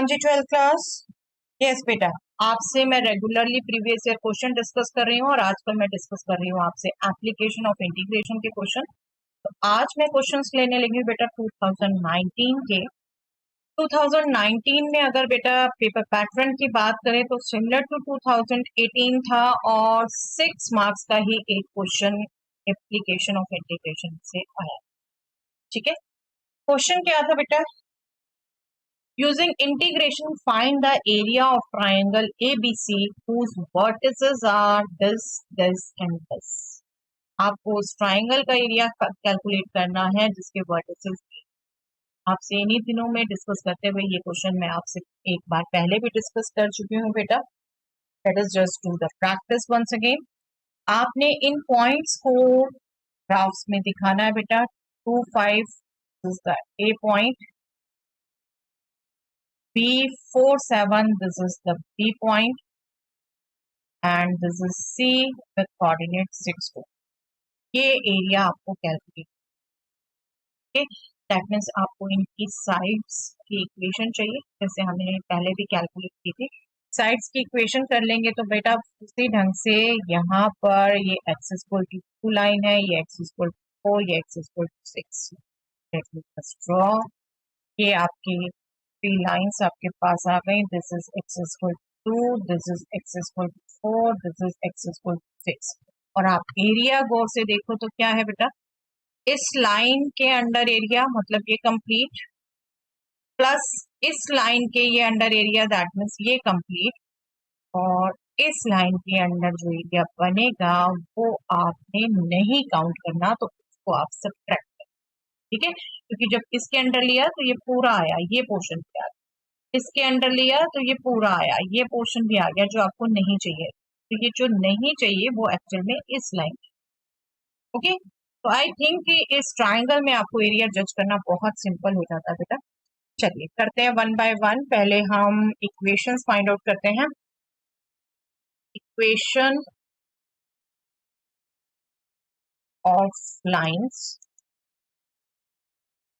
हाँ जी, 12th class. Yes बेटा, आपसे मैं regularly previous year question discuss कर रही हूँ और आजकल मैं डिस्कस कर रही हूँ आपसे एप्लीकेशन ऑफ इंटीग्रेशन के क्वेश्चन। तो आज मैं क्वेश्चंस लेने लगी हूँ बेटा 2019 के। 2019 में अगर बेटा पेपर पैटर्न की बात करें तो सिमिलर टू 2018 था और 6 मार्क्स का ही एक क्वेश्चन एप्लीकेशन ऑफ इंटीग्रेशन से आया। ठीक है, क्वेश्चन क्या था बेटा? Using integration, find the area of triangle ABC whose vertices are this, and this. आपको उस ट्राइंगल का एरिया कैलकुलेट करना है जिसके वर्टिसेस आपसे इन्हीं दिनों में डिस्कस करते हुए ये क्वेश्चन मैं आपसे एक बार पहले भी डिस्कस कर चुकी हूँ बेटा। Let us just do the practice once again. आपने इन पॉइंट्स को ग्राफ्स में दिखाना है बेटा। 2, 5 is the A point, B4, 7, this is the B point, and this is C with coordinate 6, 2. ये एरिया आपको कैलकुलेट, दैट मीन्स आपको इनकी साइड्स की इक्वेशन चाहिए, जैसे हमने पहले भी कैलकुलेट की थी। साइड्स की इक्वेशन कर लेंगे तो बेटा उसी ढंग से यहाँ पर ये x इक्वल टू 2 लाइन है, ये x इक्वल टू 4, ये x equal to 6। Let me just draw. ये आपकी 3 लाइन्स आपके पास आ गई। This is x equal to 2, this is x equal to 4, this is x equal to 6। और आप एरिया गौर से देखो तो क्या है बेटा, इस लाइन के अंडर एरिया मतलब ये कंप्लीट, प्लस इस लाइन के ये अंडर एरिया, दैट मीन्स ये कंप्लीट, और इस लाइन के अंडर जो एरिया बनेगा वो आपने नहीं काउंट करना, तो उसको आप सब्ट्रैक्ट करें। ठीक है, क्योंकि जब इसके अंडर लिया तो ये पूरा आया, ये पोर्शन भी आ गया, इसके अंडर लिया तो ये पूरा आया, ये पोर्शन भी आ गया जो आपको नहीं चाहिए। तो ये जो नहीं चाहिए वो एक्चुअल में इस लाइन। ओके, तो आई थिंक कि इस ट्राइंगल में आपको एरिया जज करना बहुत सिंपल हो जाता है बेटा। चलिए करते हैं वन बाय वन। पहले हम इक्वेशंस फाइंड आउट करते हैं। इक्वेशन ऑफ लाइंस,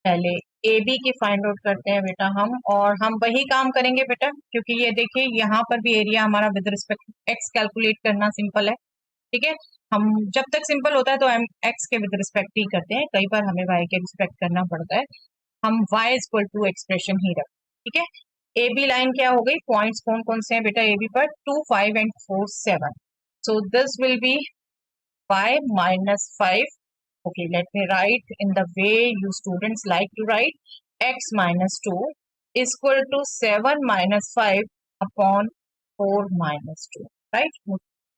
पहले ए बी की फाइंड आउट करते हैं बेटा हम, और हम वही काम करेंगे बेटा, क्योंकि ये देखिए यहाँ पर भी एरिया हमारा विद रिस्पेक्ट एक्स कैलकुलेट करना सिंपल है। ठीक है, हम जब तक सिंपल होता है तो हम एक्स के विद रिस्पेक्ट ही करते हैं, कई बार हमें वाई के रिस्पेक्ट करना पड़ता है, हम वाई इक्वल टू एक्सप्रेशन ही रखते। ठीक है, ए बी लाइन क्या हो गई, पॉइंट्स कौन कौन से हैं बेटा ए बी पर, 2, 5 and 4, 7। So this will be y minus 5. Okay, let me write in the way you students like to write. X minus 2 is equal to 7 minus 5 upon 4 minus 2. Right?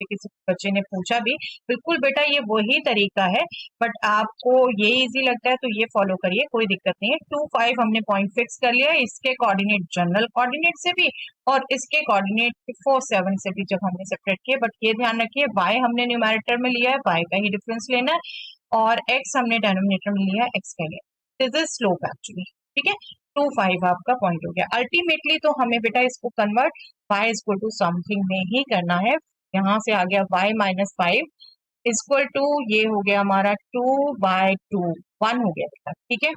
किसी बच्चे ने पूछा भी, बिल्कुल बेटा ये वही तरीका है, बट आपको ये इजी लगता है तो ये फॉलो करिए, कोई दिक्कत नहीं है। 2, 5 हमने पॉइंट फिक्स कर लिया, इसके कोऑर्डिनेट जनरल कोऑर्डिनेट से भी और इसके कोऑर्डिनेट 4, 7 से भी जब हमने सेपरेट किए, बट ये ध्यान रखिए y हमने न्यूमैरेटर में लिया है, y का ही डिफरेंस लेना है, और x हमने डिनोमिनेटर में लिया है, x का लिया। This is slope actually. ठीक है, 2, 5 आपका पॉइंट हो गया। अल्टीमेटली तो हमें बेटा इसको convert y equal to something में ही करना है। यहाँ से आ गया y माइनस 5 इक्वल टू, ये हो गया हमारा 2/2, 1 हो गया बेटा। ठीक है,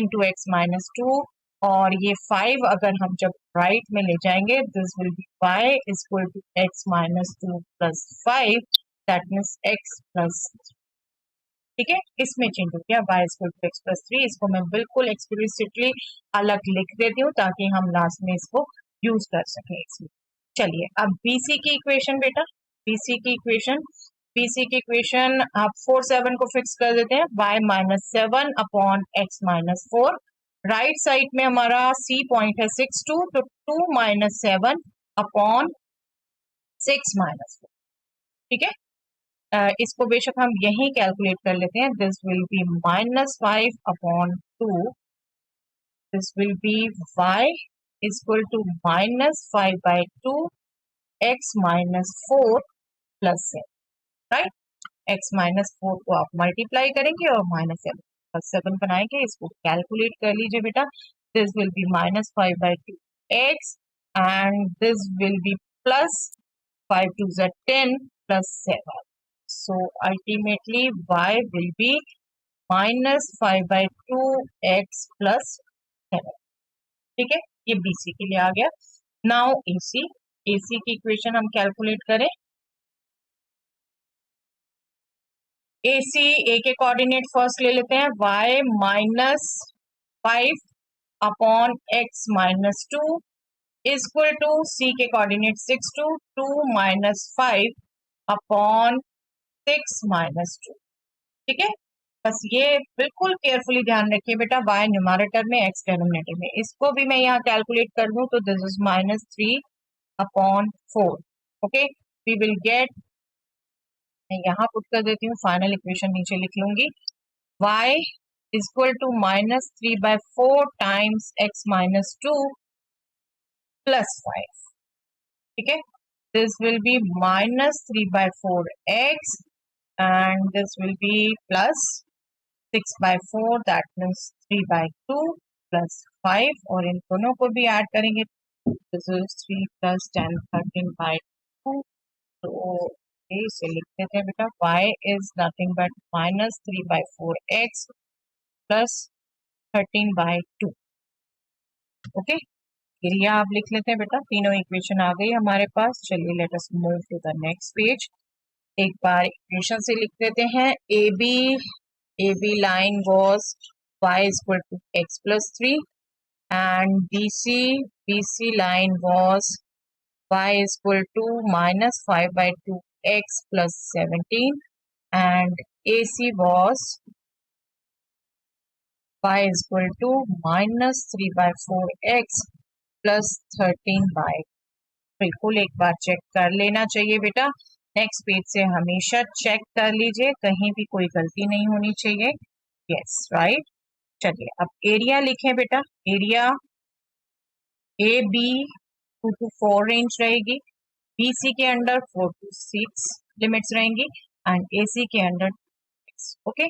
इंटू एक्स माइनस 2, और ये 5 अगर हम जब राइट में ले जाएंगे, this will be y equal to x minus 2 plus 5, that means x plus. ठीक है, इसमें चेंज हो गया y equal to x plus 3। इसको मैं बिल्कुल एक्सप्लिसिटली अलग लिख देती हूँ ताकि हम लास्ट में इसको यूज कर सकें इसमें। चलिए अब BC की इक्वेशन बेटा, BC की इक्वेशन आप 4, 7 को फिक्स कर देते हैं, y minus 7 upon x minus 4। Right side में हमारा C पॉइंट है 6, 2, तो 2 माइनस 7 अपॉन 6 माइनस 4। ठीक है, इसको बेशक हम यही कैलकुलेट कर लेते हैं। This will be minus 5 upon 2, this will be y equal to minus 5/2 x minus 4 plus 7। Right, x minus 4 को आप मल्टीप्लाई करेंगे और माइनस 7 प्लस 7 बनाएंगे, इसको कैलकुलेट कर लीजिए बेटा। This will be minus 5/2 x and this will B plus 5 2 10 plus 7। So ultimately y will be minus 5/2 x plus 7। ठीक है, ये BC के लिए आ गया। नाउ AC, AC की इक्वेशन हम कैलकुलेट करें। AC, A के कोऑर्डिनेट फर्स्ट ले लेते हैं, y minus 5 upon x minus 2 is equal to C के coordinate 6 to 2 minus 5 upon 6 minus 2। ठीक है, बस ये बिल्कुल केयरफुली ध्यान रखिए बेटा, y न्यूमरेटर में x डिनोमिनेटर में। इसको भी मैं यहाँ कैलकुलेट कर दूं तो this is minus 3 upon 4। Okay, we will get, मैं यहाँ पुट कर देती हूँ, फाइनल इक्वेशन नीचे लिख लूंगी, y is equal to minus 3/4 times x minus 2 plus 5। ठीक है, this will be minus 3/4x and this will be plus 6/4, that means 3/2 plus 5, और इन दोनों को भी ऐड करेंगे, this is 3 plus 10 13/2। तो इसे लिख देते हैं बेटा, y is nothing but minus 3/4x plus 13/2। Okay, area आप लिख लेते हैं बेटा, तीनों इक्वेशन आ गई हमारे पास। चलिए let us move to the next page. एक बार इक्वेशन से लिख देते हैं, AB line was y is equal to x plus 3 and BC line was y is equal to minus 5/2 x plus 17 and AC was y is equal to minus 3/4 x plus 13/। बिल्कुल एक बार check कर लेना चाहिए बेटा, next page से हमेशा check कर लीजिए, कहीं भी कोई गलती नहीं होनी चाहिए। Yes right. चलिए अब एरिया लिखें बेटा, एरिया AB 2 to 4 रेंज रहेगी, BC के अंडर 4 to 6 लिमिट्स रहेंगी एंड AC के अंडर 6। ओके,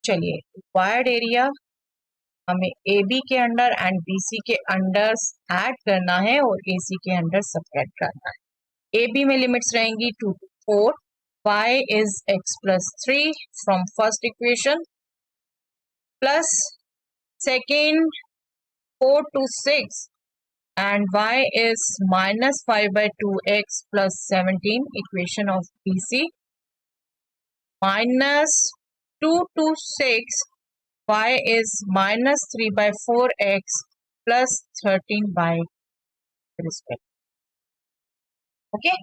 चलिए रिक्वायर्ड एरिया हमें AB के अंडर एंड BC के अंडर ऐड करना है और AC के अंडर सबट्रैक्ट करना है। AB में लिमिट्स रहेंगी 2 to 4, y is x plus 3 from first equation plus second 4 to 6 and y is minus 5/2 x plus 17 equation of BC minus 2 to 6 y is minus 3/4 x plus 13 by respect। Okay,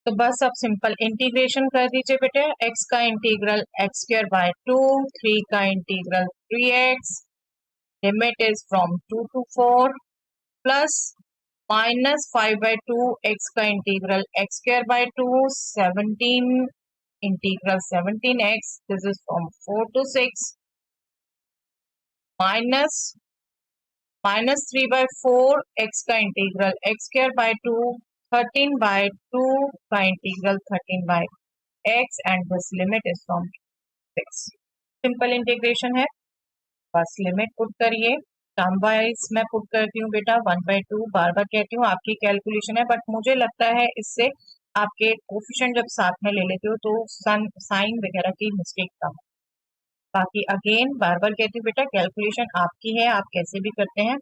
तो बस अब simple integration कर दीजिए बेटे, x का integral x²/2, 3 का integral 3x, limit is from 2 to 4 plus minus 5/2 x का integral x²/2, 17 integral 17x, this is from 4 to 6 minus 3/4 x का इंटीग्रल x²/2, 13/2 का integral 13/x and this limit is from 6। Simple integration है, बस limit put करिए, term wise मैं put करती हूँ बेटा 1/2, बार बार कहती हूँ आपकी कैलकुलेशन है, बट मुझे लगता है इससे आपके कोफिशिएंट जब साथ में ले लेते हो तो साइन वगैरह की मिस्टेक कम। बाकी अगेन बार बार कहती हूँ बेटा, कैलकुलेशन आपकी है, आप कैसे भी करते हैं।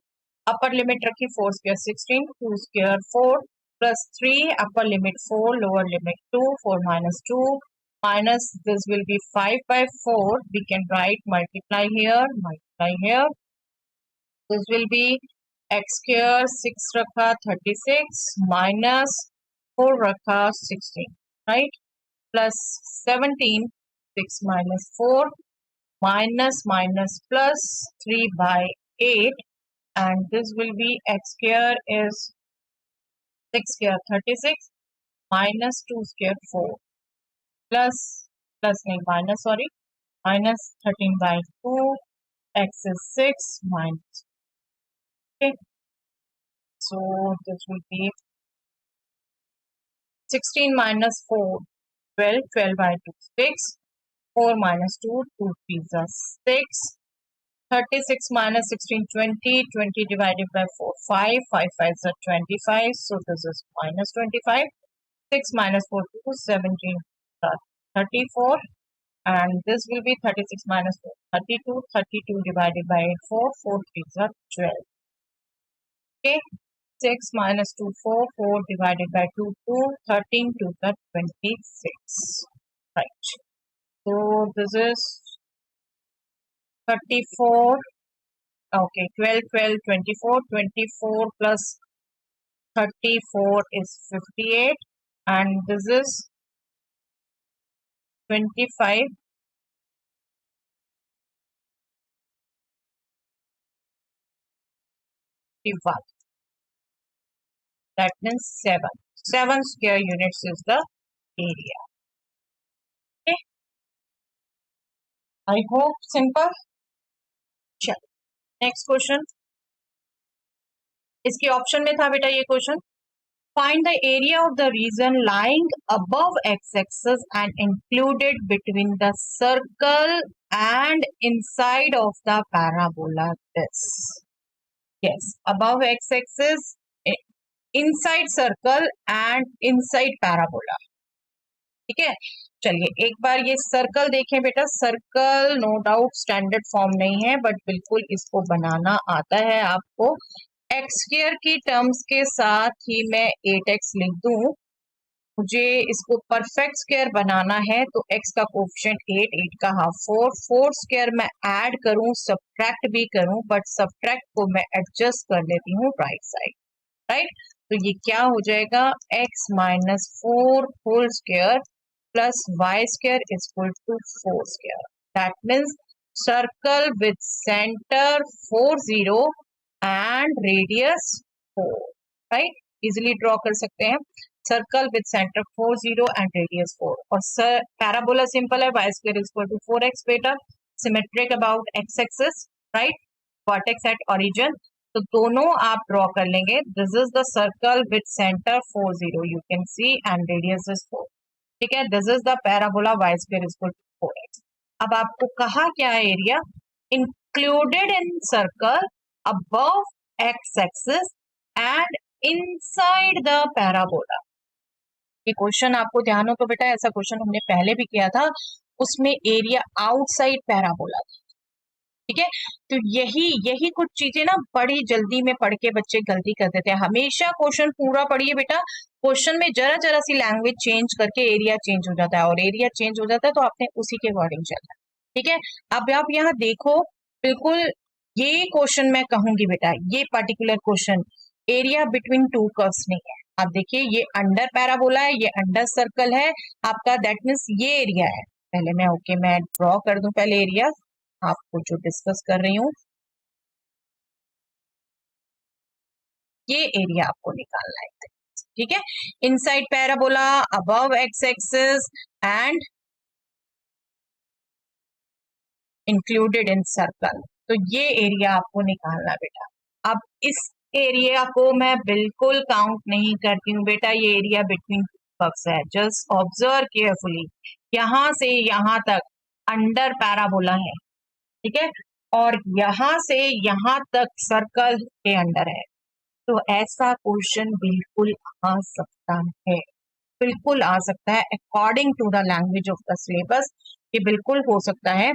अपर लिमिट रखी 4² 16, 2² 4 plus 3, upper limit 4, lower limit 2, 4 minus 2 minus this will be 5/4, we can write multiply here, this will be x² 6 रखा 36 minus 4 रखा 16, right, plus 17, 6 minus 4 minus plus 3/8 and this will be x² is 6² 36 minus 2² 4 plus नहीं minus sorry minus 13/2, x is 6 minus, okay, so this will be 16 minus 4 12, 12/2 6, 4 minus 2 2 3s are 6, 36 minus 16 20, 20 divided by 4 5, 5 5s are 25, so this is minus 25, 6 minus 4 2, 17 34, and this will be 36 minus 4, 32, 32 divided by 4, 4 3s are 12. Okay, 6 minus 2, 4, 4 divided by 2, 2, 13 to the 26. Right. So this is 34. Okay, 12, 12, 24, 24 plus 34 is 58, and this is 25 divided. That means 7. 7 square units is the area. Okay, I hope simple. चलो next question, इसके option में था बेटा ये question, find the area of the region lying above x axis and included between the circle and inside of the parabola this. Yes, above x axis, inside circle and inside parabola. ठीक है, चलिए एक बार ये circle देखें बेटा. Circle no doubt standard form नहीं है, बट बिल्कुल इसको बनाना आता है आपको. एक्स स्क्वायर की टर्म्स के साथ ही मैं 8x लिख दूं. मुझे इसको परफेक्ट स्क्वायर बनाना है तो x का कोफिशिएंट 8, 8 का हाफ 4, 4 स्क्वायर मैं ऐड करूं, सब्ट्रैक्ट भी करूं, बट सब्ट्रैक्ट को मैं एडजस्ट कर लेती हूँ राइट साइड. राइट, तो ये क्या हो जाएगा, x minus 4 whole square plus y square is equal to 4 square. That means circle with centre 4 0 and radius 4. Right, easily draw कर सकते हैं. Circle with centre 4 0 and radius 4. और पैराबोला सिंपल है, y square is equal to 4x बेटा. Symmetric about x axis. Right, vertex at origin. तो दोनों आप draw कर लेंगे. This is the circle with centre 4 0 you can see and radius is 4. ठीक है, this is the parabola y square is equal to 4x. अब आपको कहा क्या है area, included in circle above x-axis and inside the parabola. ये question आपको ध्यान हो तो बेटा, ऐसा क्वेश्चन हमने पहले भी किया था, उसमें एरिया आउटसाइड पैराबोला था. ठीक है, तो यही कुछ चीजें ना बड़ी जल्दी में पढ़ के बच्चे गलती कर देते हैं. हमेशा क्वेश्चन पूरा पढ़िए बेटा. क्वेश्चन में जरा जरा सी लैंग्वेज चेंज करके एरिया चेंज हो जाता है, और एरिया चेंज हो जाता है तो आपने उसी के अकॉर्डिंग चलना है. ठीक है, अब आप यहाँ देखो, बिल्कुल ये क्वेश्चन मैं कहूंगी बेटा, ये particular question area between two curves नहीं है. आप देखिए, ये अंडर पैराबोला है, ये अंडर सर्कल है आपका. दैट मीन्स ये एरिया है. पहले मैं ड्रॉ कर दूं पहले एरिया, आपको जो डिस्कस कर रही हूँ. ये एरिया आपको निकालना है. ठीक है, inside parabola, above x axis and included in circle. तो ये एरिया आपको निकालना बेटा. अब इस एरिया को मैं बिल्कुल काउंट नहीं करती हूँ बेटा, ये एरिया बिटवीन कर्व्स है. जस्ट ऑब्जर्व केयरफुली, यहां से यहां तक अंडर पैराबोला है. ठीक है, और यहां से यहां तक सर्कल के अंडर है. तो ऐसा क्वेश्चन बिल्कुल आ सकता है, बिल्कुल आ सकता है. According to the language of the syllabus ये बिल्कुल हो सकता है.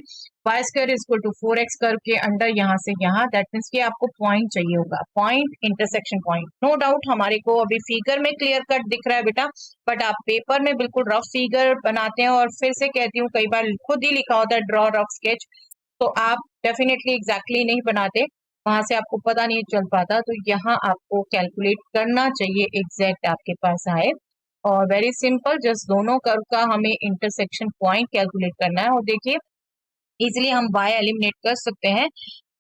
Y square is equal to 4x करके अंडर यहाँ से यहाँ, दैट मीन्स कि आपको पॉइंट चाहिए होगा, point, intersection point. No doubt हमारे को अभी फिगर में क्लियर कट दिख रहा है बेटा, बट आप पेपर में बिल्कुल रफ फिगर बनाते हैं. और फिर से कहती हूँ, कई बार खुद ही लिखा होता है ड्रॉ रफ स्केच, तो आप डेफिनेटली एग्जैक्टली नहीं बनाते, वहां से आपको पता नहीं चल पाता. तो यहाँ आपको कैलकुलेट करना चाहिए, एग्जैक्ट आपके पास आए. और वेरी सिंपल, जस्ट दोनों कर्व का हमें इंटरसेक्शन पॉइंट कैलकुलेट करना है. और देखिए, इजिली हम y एलिमिनेट कर सकते हैं.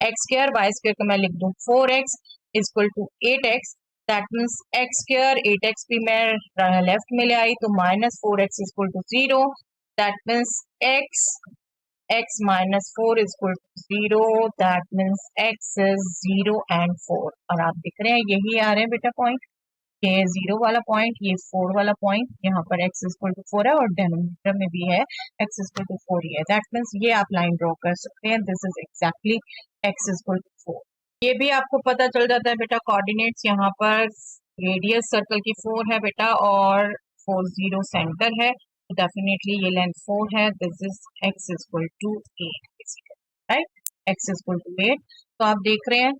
एक्स स्क्वायर वाई स्क्वायर को मैं लिख दूं 4x is equal to 8x. That means x square 8x भी मैं लेफ्ट में ले आई तो minus 4x is equal to 0. That means x minus 4 is equal to 0. That means x is 0 and 4. और आप दिख रहे हैं यही आ रहे हैं बेटा पॉइंट, ये 0 वाला पॉइंट, ये 4 वाला पॉइंट. यहाँ पर x is equal to 4 है और डिनोमिनेटर में भी है x is equal to 4 ही है. दैट मीन्स ये आप लाइन ड्रॉ कर सकते हैं. This is exactly x is equal to 4. ये भी आपको पता चल जाता है बेटा. कोऑर्डिनेट्स यहाँ पर रेडियस सर्कल की 4 है बेटा और 4 0 सेंटर है. तो डेफिनेटली ये लेंथ 4 है. This is x equal to 8, right. x equal to 8. तो आप देख रहे हैं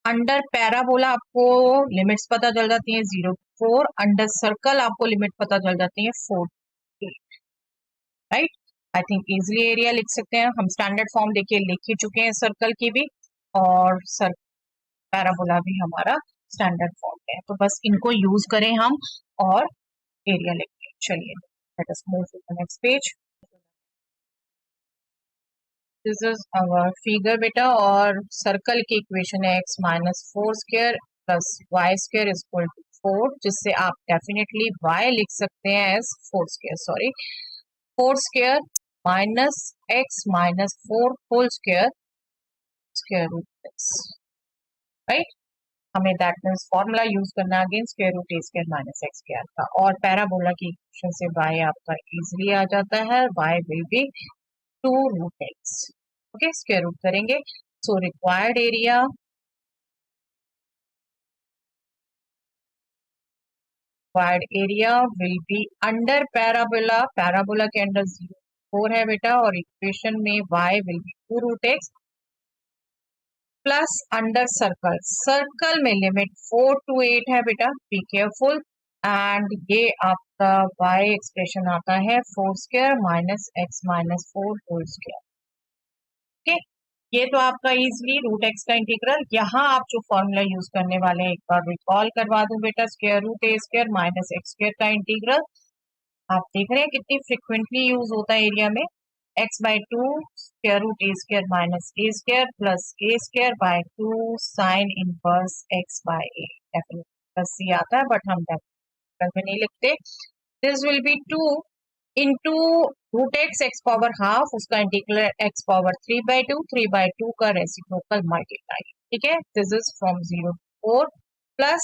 अंडर पैराबोला आपको लिमिट्स पता चल जाती हैं 0 4. अंडर सर्कल आपको लिमिट पता चल जाती है 4 8, right. I think easily area लिख सकते हैं हम. स्टैंडर्ड फॉर्म देखिए लिख ही चुके हैं सर्कल की भी, और पैराबोला भी हमारा स्टैंडर्ड फॉर्म है. तो बस इनको यूज करें हम और एरिया लिखें. चलिए let us move to the next page. This is our figure बेटा, और सर्कल की इक्वेशन है x minus 4 square plus y square is equal to 4, जिससे आप डेफिनेटली y लिख सकते हैं as 4 square, sorry 4 square minus x minus 4 whole square square root x, right. हमें दैट मीन्स फॉर्मूला यूज करना again square root a square minus x square का, और parabola की इक्वेशन से y आपका इजीली आ जाता है. y will be 2 root x. Okay, square root करेंगे. So required area will be under parabola. Parabola के अंडर 0 4 है बेटा, और इक्वेशन में y will be 2 root x plus under circle. Circle में लिमिट 4 to 8 है बेटा, बी केयरफुल. एंड ये आपका y एक्सप्रेशन आता है 4 square minus x minus 4 whole square. Okay, ये तो आपका इजिली रूट एक्स का इंटीग्रल. यहाँ आप जो फॉर्मूला यूज करने वाले हैं एक बार रिकॉल करवा दूं बेटा, square root a square minus x square का इंटीग्रल. आप देख रहे हैं कितनी फ्रिक्वेंटली यूज होता है एरिया में. x by 2 square root a square minus a square plus a square by 2 sine inverse x by a. Definitely plus c आता है बट हम डेफिनेटली में नहीं लिखते. This will be 2 into root x power half, उसका integral x power 3 by 2, 3 by 2 का reciprocal multiply. ठीक है, this is from 0 to 4 plus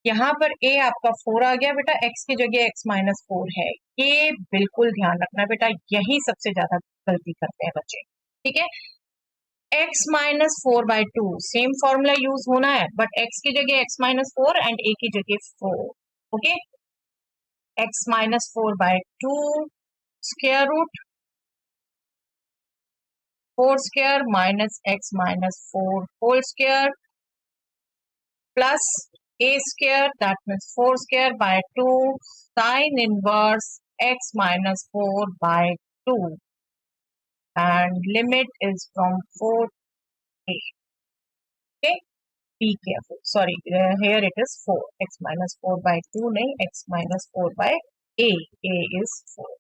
यहाँ पर a आपका 4 आ गया बेटा, x की जगह x माइनस 4 है. ये बिल्कुल ध्यान रखना बेटा, यही सबसे ज्यादा गलती करते हैं बच्चे. ठीक है, x minus 4 by 2 same formula use होना है, बट x की जगह x माइनस 4 एंड a की जगह 4. Okay, x minus 4 by 2 square root 4 square minus x minus 4 whole square plus a square, that means 4 square by 2 sin inverse x minus 4 by 2, and limit is from 4 to 8. Okay, be careful. Sorry, here it is 4. X minus 4 by 2 nahi, x minus 4 by a. A is 4.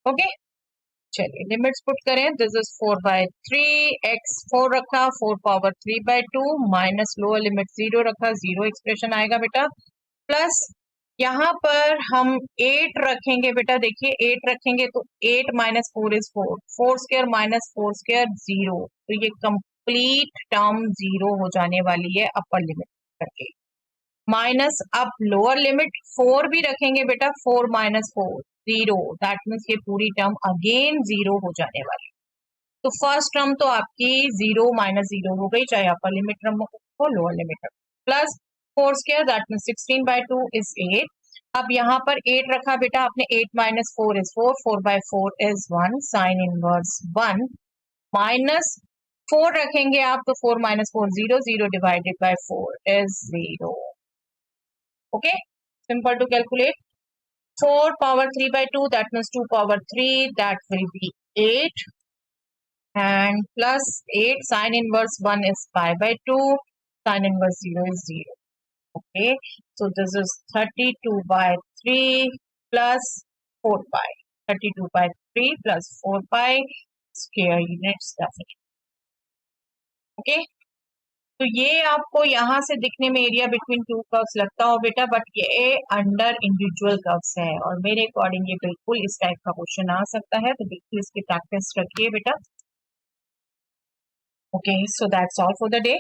Okay, चलिए limits put करें. This is 4 by 3, x 4 रखा, 4 power 3 by 2 minus lower limit 0 रखा, 0 expression आएगा बेटा. Plus यहाँ पर हम 8 रखेंगे बेटा. देखिए 8 रखेंगे तो 8 minus 4 is 4, 4 square minus 4 square 0. तो ये कंप्लीट टर्म 0 हो जाने वाली है अपर लिमिट करके. माइनस अब लोअर लिमिट 4 भी रखेंगे बेटा, 4 माइनस 4 0, दैट मीन्स ये पूरी टर्म अगेन 0 हो जाने वाली. तो फर्स्ट टर्म तो आपकी 0 माइनस 0 हो गई, चाहे अपर लिमिट टर्म हो lower limit term. Plus 4 square that means 16 by 2 is 8. अब यहाँ पर 8 रखा बेटा आपने, 8 minus 4 is 4, 4 by 4 is 1 sine inverse 1 minus 4 रखेंगे आप तो 4 minus 4 0, 0 divided by 4 is 0. Okay, simple to calculate. 4 power 3 by 2, that means 2 power 3, that will be 8, and plus 8 sin inverse 1 is pi by 2, sin inverse 0 is 0. Okay, so this is 32 by 3 plus 4 pi, 32 by 3 plus 4 pi square units definitely. Okay, तो ये आपको यहाँ से दिखने में area between two curves लगता हो बेटा, बट ये अंडर इंडिविजुअल कर्व्स है, और मेरे अकॉर्डिंग ये बिल्कुल इस टाइप का क्वेश्चन आ सकता है. तो बिल्कुल इसकी प्रैक्टिस रखिए बेटा. Okay, so that's all for the day.